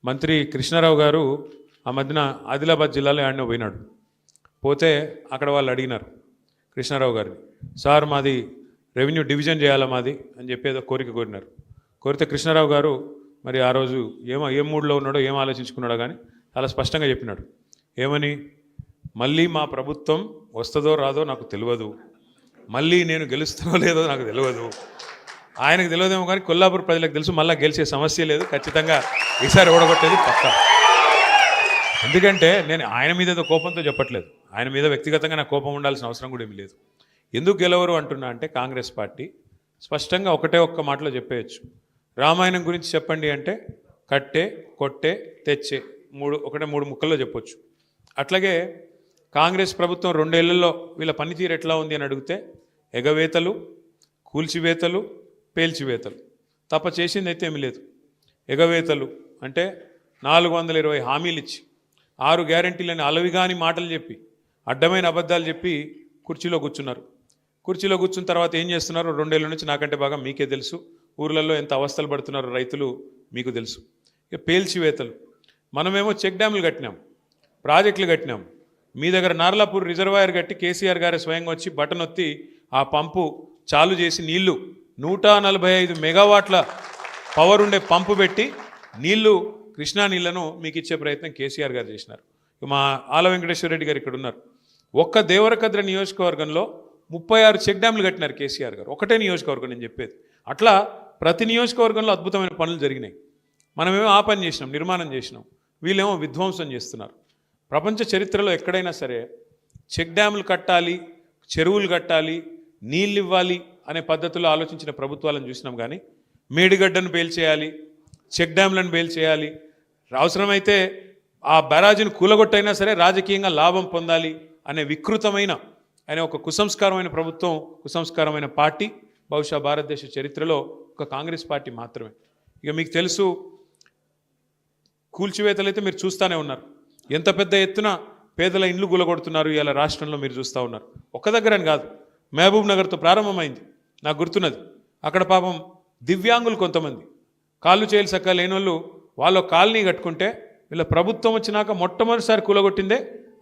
మంత్రి కృష్ణారావు గారు ఆ మధ్యన ఆదిలాబాద్ జిల్లాలో ఆయన పోయినాడు. పోతే అక్కడ వాళ్ళు అడిగినారు కృష్ణారావు గారిని, సార్ మాది రెవెన్యూ డివిజన్ చేయాలా మాది అని చెప్పి ఏదో కోరిక కోరినారు. కోరితే కృష్ణారావు గారు మరి ఆ రోజు ఏం మూడ్లో ఉన్నాడో ఏం ఆలోచించుకున్నాడో కానీ చాలా స్పష్టంగా చెప్పినాడు. ఏమని, మళ్ళీ మా ప్రభుత్వం వస్తుందో రాదో నాకు తెలియదు, మళ్ళీ నేను గెలుస్తానో లేదో నాకు తెలియదు. ఆయనకు తెలియదేమో కానీ కొల్లాపూర్ ప్రజలకు తెలుసు, మళ్ళీ గెలిచే సమస్య లేదు, ఖచ్చితంగా ఈసారి ఓడగొట్టేది పక్కా. ఎందుకంటే నేను ఆయన మీద ఏదో కోపంతో చెప్పట్లేదు, ఆయన మీద వ్యక్తిగతంగా నాకు కోపం ఉండాల్సిన అవసరం కూడా ఏమీ లేదు. ఎందుకు గెలవరు అంటున్నా అంటే కాంగ్రెస్ పార్టీ స్పష్టంగా ఒక్క మాటలో చెప్పేయచ్చు. రామాయణం గురించి చెప్పండి అంటే కట్టే, కొట్టే, తెచ్చే, మూడు ముక్కల్లో చెప్పొచ్చు. అట్లాగే కాంగ్రెస్ ప్రభుత్వం 2 ఏళ్లలో వీళ్ళ పనితీరు ఎట్లా ఉంది అని అడిగితే ఎగవేతలు, కూల్చివేతలు, పేల్చివేతలు తప్ప చేసింది అయితే ఏమీ లేదు. ఎగవేతలు అంటే 420 హామీలు ఇచ్చి 6 గ్యారెంటీలని అలవిగాని మాటలు చెప్పి అడ్డమైన అబద్ధాలు చెప్పి కుర్చీలో కూర్చున్నారు. కుర్చీలో కూర్చున్న తర్వాత ఏం చేస్తున్నారు? 2 ఏళ్ళ నుంచి నాకంటే బాగా మీకే తెలుసు, ఊర్లలో ఎంత అవస్థలు పడుతున్నారో రైతులు మీకు తెలుసు. ఇక పేల్చివేతలు, మనమేమో చెక్ డ్యాములు కట్టినాం, ప్రాజెక్టులు కట్టినాం. మీ దగ్గర నార్లాపూర్ రిజర్వాయర్ కట్టి కేసీఆర్ గారే స్వయంగా వచ్చి బటన్ ఒత్తి ఆ పంపు చాలు చేసి నీళ్లు 145 మెగావాట్ల పవర్ ఉండే పంపు పెట్టి నీళ్లు కృష్ణా నీళ్లను మీకు ఇచ్చే ప్రయత్నం కేసీఆర్ గారు చేసినారు. మా ఆల వెంకటేశ్వర రెడ్డి గారు ఇక్కడ ఉన్నారు. ఒక్క దేవరకద్ర నియోజకవర్గంలో 36 చెక్ డ్యాములు కట్టినారు కేసీఆర్ గారు, ఒకటే నియోజకవర్గం నేను చెప్పేది. అట్లా ప్రతి నియోజకవర్గంలో అద్భుతమైన పనులు జరిగినాయి. మనమేమో ఆ పని చేసినాం, నిర్మాణం చేసినాం, వీళ్ళేమో విధ్వంసం చేస్తున్నారు. ప్రపంచ చరిత్రలో ఎక్కడైనా సరే చెక్ డ్యాములు కట్టాలి, చెరువులు కట్టాలి, నీళ్ళు ఇవ్వాలి అనే పద్ధతిలో ఆలోచించిన ప్రభుత్వాలను చూసినాం. కానీ మేడిగడ్డను పేల్చేయాలి, చెక్ డ్యాములను పేల్చేయాలి, అవసరమైతే ఆ బ్యారాజీని కూలగొట్టైనా సరే రాజకీయంగా లాభం పొందాలి అనే వికృతమైన ఒక కుసంస్కారమైన ప్రభుత్వం, కుసంస్కారమైన పార్టీ బహుశా భారతదేశ చరిత్రలో ఒక కాంగ్రెస్ పార్టీ మాత్రమే. ఇక మీకు తెలుసు, కూల్చివేతలు అయితే మీరు చూస్తూనే ఉన్నారు. ఎంత పెద్ద ఎత్తున పేదల ఇండ్లు కూలగొడుతున్నారు ఇలా రాష్ట్రంలో మీరు చూస్తూ ఉన్నారు. ఒక్క దగ్గరని కాదు, మహబూబ్ నగర్తో ప్రారంభమైంది. నాకు గుర్తున్నది, అక్కడ పాపం దివ్యాంగులు కొంతమంది కాళ్ళు చేయాలి సక్క లేని వాళ్ళు కాలనీ కట్టుకుంటే వీళ్ళ ప్రభుత్వం వచ్చినాక మొట్టమొదటిసారి కూలగొట్టిందే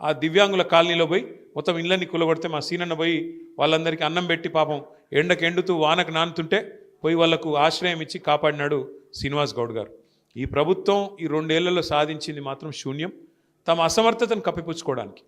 ఆ దివ్యాంగుల కాలనీలో పోయి మొత్తం ఇళ్ళని కూలగొడితే మా సీనన్న పోయి వాళ్ళందరికీ అన్నం పెట్టి పాపం ఎండకు ఎండుతూ వానకు నానుతుంటే పోయి వాళ్లకు ఆశ్రయం ఇచ్చి కాపాడినాడు శ్రీనివాస్ గౌడ్ గారు. ఈ ప్రభుత్వం ఈ 2 ఏళ్లలో సాధించింది మాత్రం శూన్యం, తమ అసమర్థతను కప్పిపుచ్చుకోవడానికి.